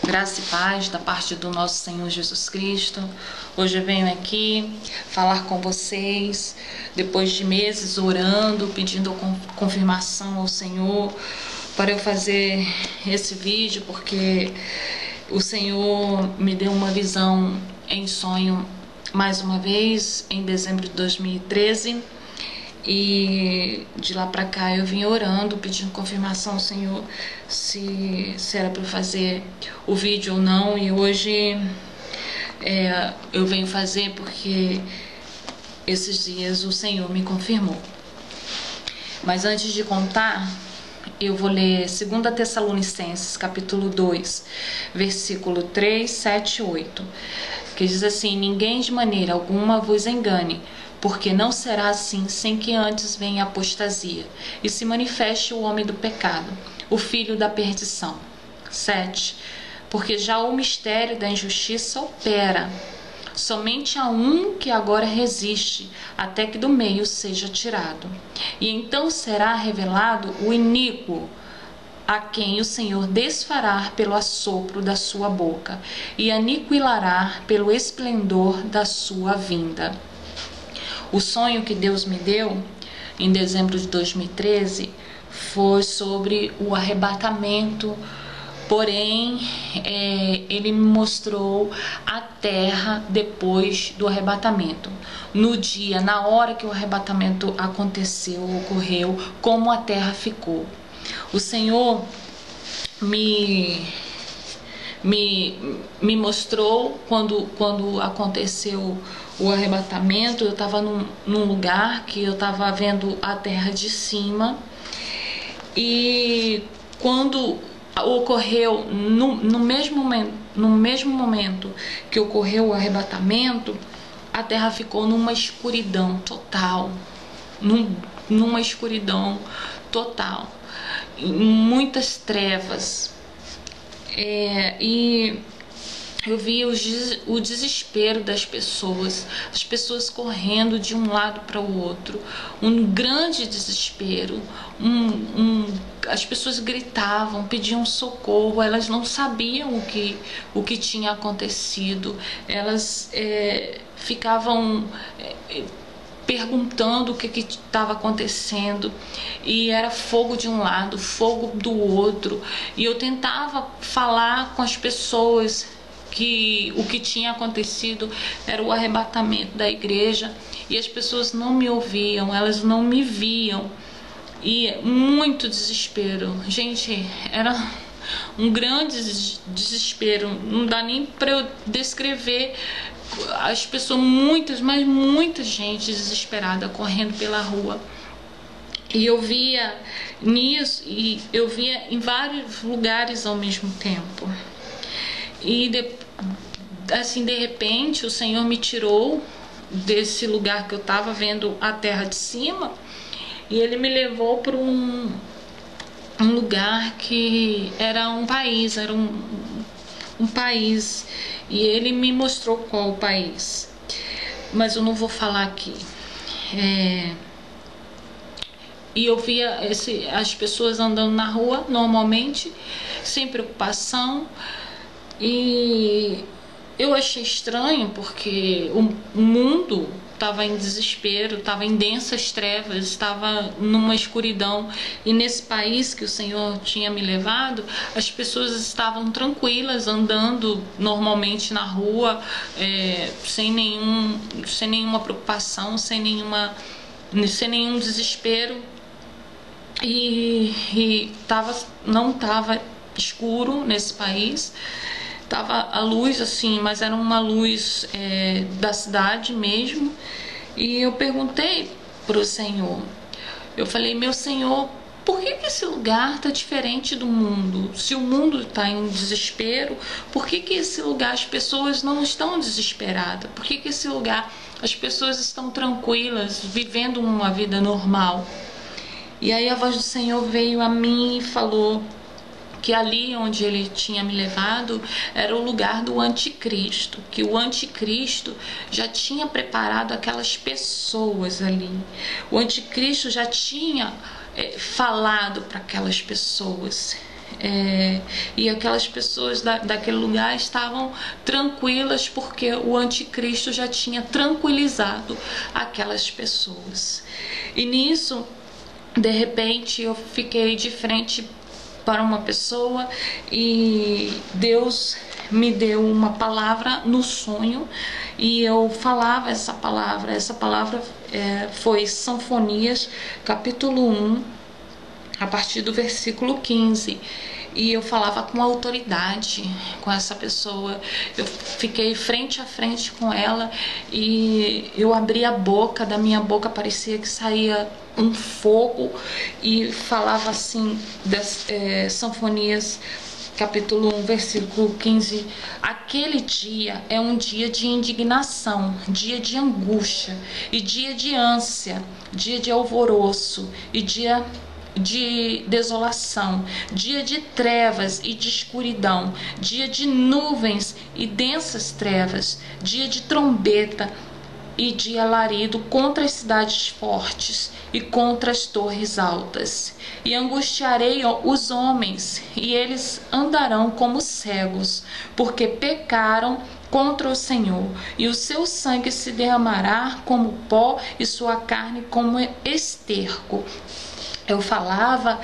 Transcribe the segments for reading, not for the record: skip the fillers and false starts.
Graça e paz da parte do nosso Senhor Jesus Cristo. Hoje eu venho aqui falar com vocês, depois de meses orando, pedindo confirmação ao Senhor para eu fazer esse vídeo, porque o Senhor me deu uma visão em sonho mais uma vez em dezembro de 2013. E de lá pra cá eu vim orando, pedindo confirmação ao Senhor se era para fazer o vídeo ou não. E hoje eu venho fazer porque esses dias o Senhor me confirmou. Mas antes de contar, eu vou ler 2 Tessalonicenses capítulo 2, versículo 3, 7 e 8, que diz assim: ninguém de maneira alguma vos engane, porque não será assim sem que antes venha a apostasia e se manifeste o homem do pecado, o filho da perdição. 7. Porque já o mistério da injustiça opera. Somente há um que agora resiste, até que do meio seja tirado. E então será revelado o iníquo, a quem o Senhor desfará pelo assopro da sua boca e aniquilará pelo esplendor da sua vinda. O sonho que Deus me deu em dezembro de 2013 foi sobre o arrebatamento, porém ele me mostrou a terra depois do arrebatamento. No dia, na hora que o arrebatamento aconteceu, ocorreu, como a terra ficou. O Senhor me mostrou quando aconteceu o arrebatamento. Eu estava num lugar que eu estava vendo a terra de cima, e quando ocorreu no mesmo momento que ocorreu o arrebatamento, a terra ficou numa escuridão total, numa escuridão total, muitas trevas. E eu vi o desespero das pessoas, as pessoas correndo de um lado para o outro, um grande desespero. As pessoas gritavam, pediam socorro, elas não sabiam o que tinha acontecido, elas ficavam perguntando o que estava acontecendo, e era fogo de um lado, fogo do outro, e eu tentava falar com as pessoas que o que tinha acontecido era o arrebatamento da igreja, e as pessoas não me ouviam, elas não me viam, e muito desespero. Gente, era um grande desespero, não dá nem para eu descrever. As pessoas, muita gente desesperada correndo pela rua. E eu via nisso, e eu via em vários lugares ao mesmo tempo. E de repente o Senhor me tirou desse lugar que eu estava vendo a terra de cima, e Ele me levou para um lugar que era um país, um país, e Ele me mostrou qual o país, mas eu não vou falar aqui. E eu via as pessoas andando na rua normalmente, sem preocupação, e eu achei estranho, porque o mundo estava em desespero, estava em densas trevas, estava numa escuridão. E nesse país que o Senhor tinha me levado, as pessoas estavam tranquilas, andando normalmente na rua, sem nenhuma preocupação, sem nenhum desespero. E não estava escuro nesse país. Tava a luz assim, mas era uma luz da cidade mesmo. E eu perguntei pro Senhor, eu falei: meu Senhor, por que esse lugar tá diferente do mundo? Se o mundo está em desespero, por que esse lugar as pessoas não estão desesperadas? Por que esse lugar as pessoas estão tranquilas, vivendo uma vida normal? E aí a voz do Senhor veio a mim e falou que ali onde Ele tinha me levado era o lugar do anticristo, que o anticristo já tinha preparado aquelas pessoas ali. O anticristo já tinha falado para aquelas pessoas. e aquelas pessoas daquele lugar estavam tranquilas porque o anticristo já tinha tranquilizado aquelas pessoas. E nisso, de repente, eu fiquei de frente para uma pessoa e Deus me deu uma palavra no sonho e eu falava essa palavra. Essa palavra foi Sinfonias, capítulo 1, a partir do versículo 15. E eu falava com autoridade com essa pessoa. Eu fiquei frente a frente com ela e eu abri a boca. Da minha boca parecia que saía um fogo e falava assim, Sinfonias capítulo 1, versículo 15. Aquele dia é um dia de indignação, dia de angústia e dia de ânsia, dia de alvoroço e dia de desolação, dia de trevas e de escuridão, dia de nuvens e densas trevas, dia de trombeta e de alarido contra as cidades fortes e contra as torres altas. E angustiarei os homens, e eles andarão como cegos, porque pecaram contra o Senhor, e o seu sangue se derramará como pó e sua carne como esterco. Eu falava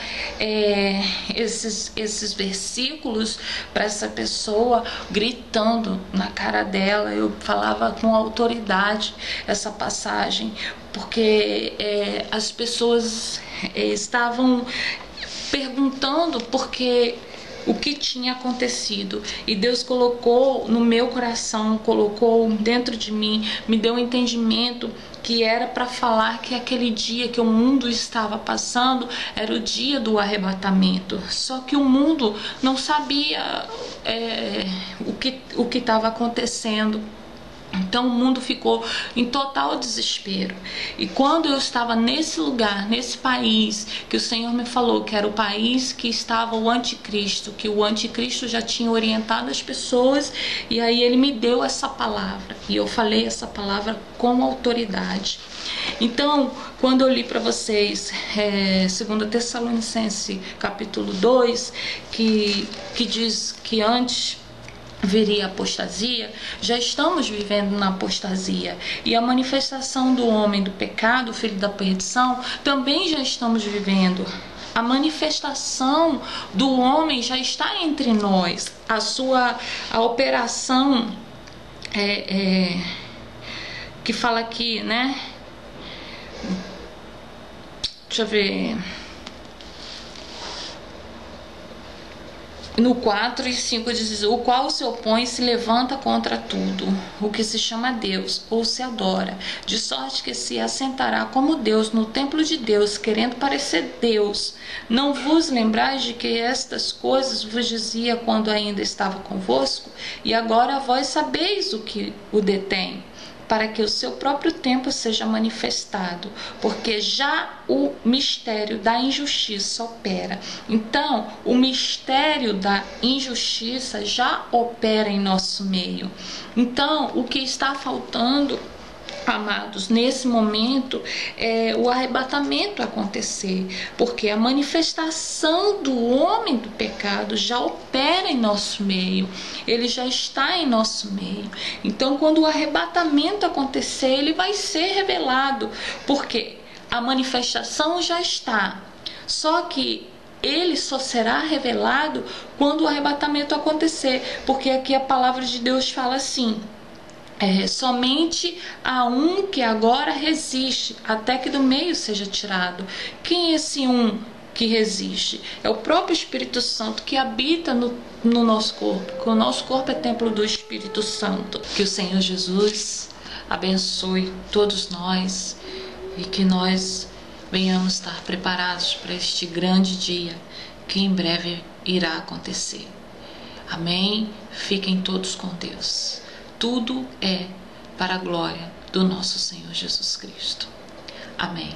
esses versículos para essa pessoa, gritando na cara dela. Eu falava com autoridade essa passagem, porque as pessoas estavam perguntando porque o que tinha acontecido, e Deus colocou no meu coração, colocou dentro de mim, me deu um entendimento que era para falar que aquele dia que o mundo estava passando era o dia do arrebatamento. Só que o mundo não sabia o que estava acontecendo. Então o mundo ficou em total desespero. E quando eu estava nesse lugar, nesse país, que o Senhor me falou que era o país que estava o anticristo, que o anticristo já tinha orientado as pessoas, e aí ele me deu essa palavra, e eu falei essa palavra com autoridade. Então, quando eu li para vocês 2 Tessalonicenses capítulo 2, que diz que antes viria a apostasia, já estamos vivendo na apostasia, e a manifestação do homem do pecado, filho da perdição, também já estamos vivendo. A manifestação do homem já está entre nós. A operação que fala aqui, né? Deixa eu ver. No 4 e 5 diz: o qual se opõe e se levanta contra tudo o que se chama Deus ou se adora, de sorte que se assentará como Deus no templo de Deus, querendo parecer Deus. Não vos lembrais de que estas coisas vos dizia quando ainda estava convosco? E agora vós sabeis o que o detém, para que o seu próprio tempo seja manifestado, porque já o mistério da injustiça opera. Então, o mistério da injustiça já opera em nosso meio. Então, o que está faltando, amados, nesse momento é o arrebatamento acontecer, porque a manifestação do homem do pecado já opera em nosso meio, ele já está em nosso meio. Então, quando o arrebatamento acontecer, ele vai ser revelado, porque a manifestação já está, só que ele só será revelado quando o arrebatamento acontecer, porque aqui a palavra de Deus fala assim: somente há um que agora resiste, até que do meio seja tirado. Quem é esse um que resiste? É o próprio Espírito Santo que habita no nosso corpo, porque o nosso corpo é templo do Espírito Santo. Que o Senhor Jesus abençoe todos nós e que nós venhamos estar preparados para este grande dia que em breve irá acontecer. Amém? Fiquem todos com Deus. Tudo é para a glória do nosso Senhor Jesus Cristo. Amém.